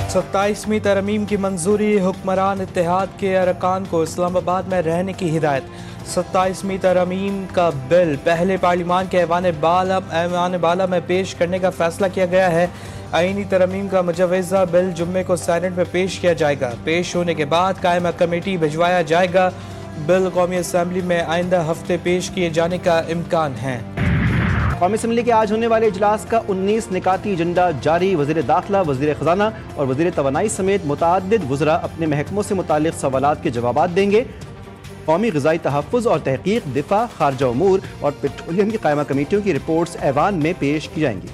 27वीं तरमीम की मंजूरी, हुक्मरान इत्तेहाद के अरकान को इस्लामाबाद में रहने की हिदायत। 27वीं तरमीम का बिल पहले पार्लिमान के ऐवान बाला में पेश करने का फैसला किया गया है। आईनी तरमीम का मुजवज़ा बिल जुम्मे को सेनेट में पेश किया जाएगा। पेश होने के बाद कायमा कमेटी भिजवाया जाएगा। बिल कौमी असम्बली में आइंदा हफ्ते पेश किए जाने का इम्कान है। कौमी असम्बली के आज होने वाले इजलास का 19 निकाती एजेंडा जारी। वज़ीर दाखिला, वज़ीर ख़ज़ाना और वज़ीर तवानाई समेत मुतअद्दिद वज़रा अपने महकमों से मुताल्लिक़ सवालात के जवाबात देंगे। कौमी ग़िज़ाई तहफ़्फ़ुज़ और तहक़ीक़, दिफ़ा, ख़ारजा उमूर और पेट्रोलियम की कायमा कमेटियों की रिपोर्ट्स ऐवान में पेश की जाएंगी।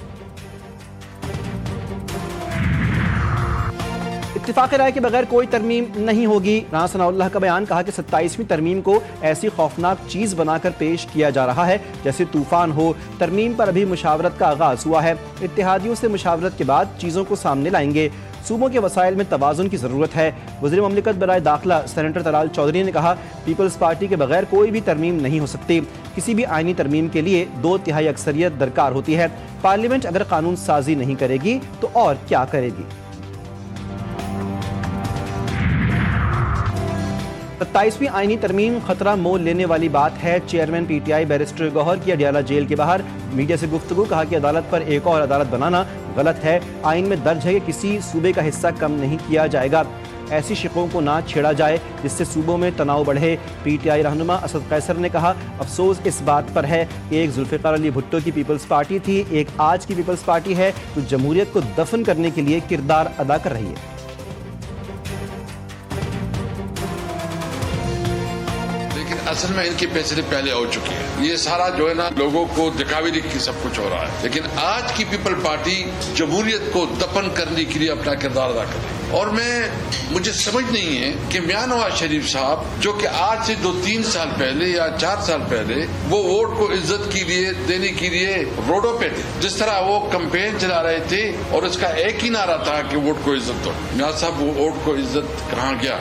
इत्तिफ़ाक़ राय के बगैर कोई तरमीम नहीं होगी। राना सनाउल्लाह का बयान, कहा कि 27वीं तरमीम को ऐसी खौफनाक चीज़ बनाकर पेश किया जा रहा है जैसे तूफ़ान हो। तरमीम पर अभी मुशावरत का आगाज़ हुआ है। इत्तेहादियों से मुशावरत के बाद चीज़ों को सामने लाएंगे। सूबों के वसाइल में तवाज़ुन की ज़रूरत है। वज़ीर ममलिकत बराए दाखिला सेनेटर तलाल चौधरी ने कहा, पीपल्स पार्टी के बगैर कोई भी तरमीम नहीं हो सकती। किसी भी आइनी तरमीम के लिए 2/3 अक्सरियत दरकार होती है। पार्लियामेंट अगर कानून साजी नहीं करेगी तो और क्या करेगी। 27वीं आईनी तरमीम खतरा मोल लेने वाली बात है। चेयरमैन PTI बैरिस्टर गौहर की अडियाला जेल के बाहर मीडिया से गुफ्तगू, कहा कि अदालत पर एक और अदालत बनाना गलत है। आइन में दर्ज है कि किसी सूबे का हिस्सा कम नहीं किया जाएगा। ऐसी शिकों को ना छेड़ा जाए जिससे सूबों में तनाव बढ़े। PTI रहनुमा असद कैसर ने कहा, अफसोस इस बात पर है कि एक जुल्फ़िकार अली भुट्टो की पीपल्स पार्टी थी, एक आज की पीपल्स पार्टी है जो जमहूरियत को दफन करने के लिए किरदार अदा कर रही है। असल में इनके फैसले पहले हो चुके हैं। ये सारा जो है ना लोगों को दिखावे की सब कुछ हो रहा है, लेकिन आज की पीपल पार्टी जमहूरियत को दफन करने के लिए अपना किरदार अदा कर रही है। और मुझे समझ नहीं है कि मियां नवाज शरीफ साहब जो कि आज से 2-3 साल पहले या 4 साल पहले वो वोट को इज्जत के लिए देने के लिए रोडों पे थे, जिस तरह वो कैंपेन चला रहे थे और उसका एक ही नारा था कि वोट को इज्जत दो। मियां साहब वो वोट को इज्जत कहाँ गया।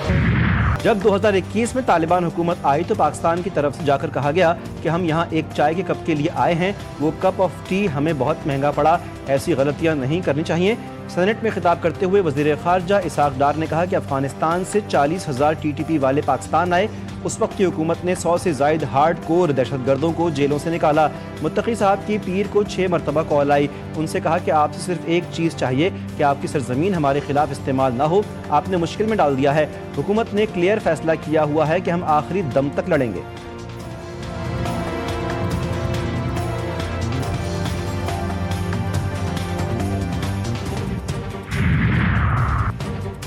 जब 2021 में तालिबान हुकूमत आई तो पाकिस्तान की तरफ से जाकर कहा गया कि हम यहाँ एक चाय के कप के लिए आए हैं, वो कप ऑफ टी हमें बहुत महंगा पड़ा। ऐसी गलतियाँ नहीं करनी चाहिए। सेनेट में खिताब करते हुए वज़ीर ख़ारजा इसहाक़ डार ने कहा कि अफगानिस्तान से 40,000 TTP वाले पाकिस्तान आए। उस वक्त की हुकूमत ने 100 से ज़ायद हार्ड कोर दहशतगर्दों को जेलों से निकाला। मुत्तकी साहब की पीर को 6 मरतबा कॉल आई। उनसे कहा कि आपसे सिर्फ एक चीज़ चाहिए कि आपकी सरजमीन हमारे खिलाफ इस्तेमाल ना हो। आपने मुश्किल में डाल दिया है। हुकूमत ने क्लियर फैसला किया हुआ है कि हम आखिरी दम तक लड़ेंगे।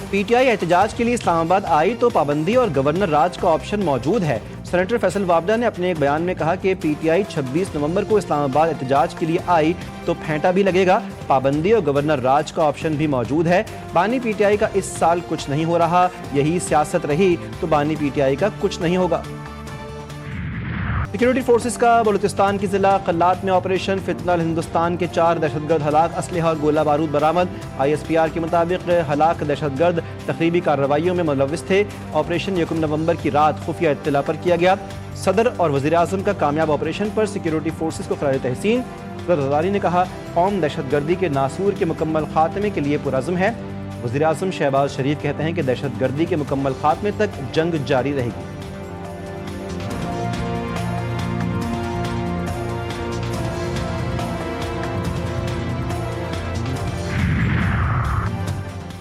PTI एहतजाज के लिए इस्लामाबाद आई तो पाबंदी और गवर्नर राज का ऑप्शन मौजूद है। सेनेटर फैसल वाबडा ने अपने एक बयान में कहा कि PTI 26 नवंबर को इस्लामाबाद एहतजाज के लिए आई तो फेंटा भी लगेगा। पाबंदी और गवर्नर राज का ऑप्शन भी मौजूद है। बानी PTI का इस साल कुछ नहीं हो रहा। यही सियासत रही तो बानी PTI का कुछ नहीं होगा। सिक्योरिटी फोर्सेस का बलूचिस्तान की जिला कल्लात में ऑपरेशन फितनल, हिंदुस्तान के 4 दहशतगर्द हलाक, असलहा और गोला बारूद बरामद। ISPR के मुताबिक हलाक दहशतगर्द तकरीबी कार्रवाइयों में मुलव्विस थे। ऑपरेशन 1 नवंबर की रात खुफिया इत्तला पर किया गया। सदर और वज़ीर आज़म का कामयाब ऑपरेशन पर सिक्योरिटी फोर्सेस को खराज तहसीन। सदर रज़ारी ने कहा, कौम दहशतगर्दी के नासूर के मुकम्मल खात्मे के लिए पुरअज़्म है। वज़ीर आज़म शहबाज शरीफ कहते हैं कि दहशतगर्दी के मुकम्मल खात्मे तक जंग जारी रहेगी।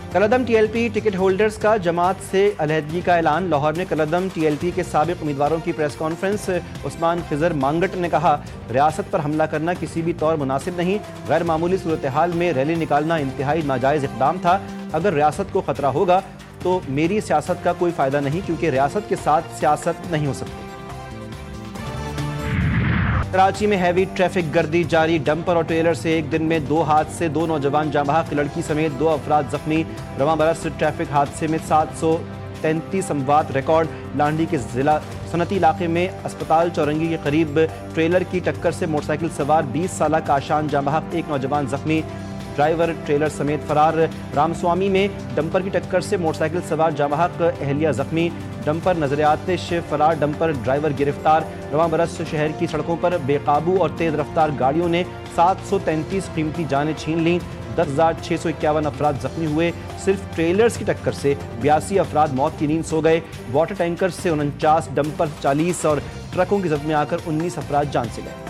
कलअदम TLP टिकट होल्डर्स का जमात से अलहदगी का ऐलान। लाहौर में कलअदम TLP के साबिक उम्मीदवारों की प्रेस कॉन्फ्रेंस। उस्मान खिजर मांगट ने कहा, रियासत पर हमला करना किसी भी तौर मुनासिब नहीं। गैर मामूली सूरत हाल में रैली निकालना इंतहाई नाजायज़ इक़दाम था। अगर रियासत को खतरा होगा तो मेरी सियासत का कोई फ़ायदा नहीं, क्योंकि रियासत के साथ सियासत नहीं हो सकती। कराची में हैवी ट्रैफिक गर्दी जारी। डंपर और ट्रेलर से एक दिन में 2 हादसे, 2 नौजवान जाँ बहक, लड़की समेत 2 अफराद जख्मी। रवां बरस ट्रैफिक हादसे में 733 अमवात रिकॉर्ड। लांडी के जिला सनती इलाके में अस्पताल चौरंगी के करीब ट्रेलर की टक्कर से मोटरसाइकिल सवार 20 साल काशान जाँ बहक, 1 नौजवान जख्मी, ड्राइवर ट्रेलर समेत फरार। रामस्वामी में डंपर की टक्कर से मोटरसाइकिल सवार जाँ बहक, अहलिया जख्मी। डंपर नजर आतिश, फरार डंपर ड्राइवर गिरफ्तार। रवां बरस शहर की सड़कों पर बेकाबू और तेज रफ्तार गाड़ियों ने 733 कीमती जानें छीन लीं। 10,651 افراد زخمی ہوئے. صرف ٹریلرز کی ٹکر سے 82 افراد موت کی نیند سو گئے. واٹر ٹینکر سے 49 ڈمپر 40 اور ٹرکوں کی زد میں آ کر 19 افراد جان سے گئے.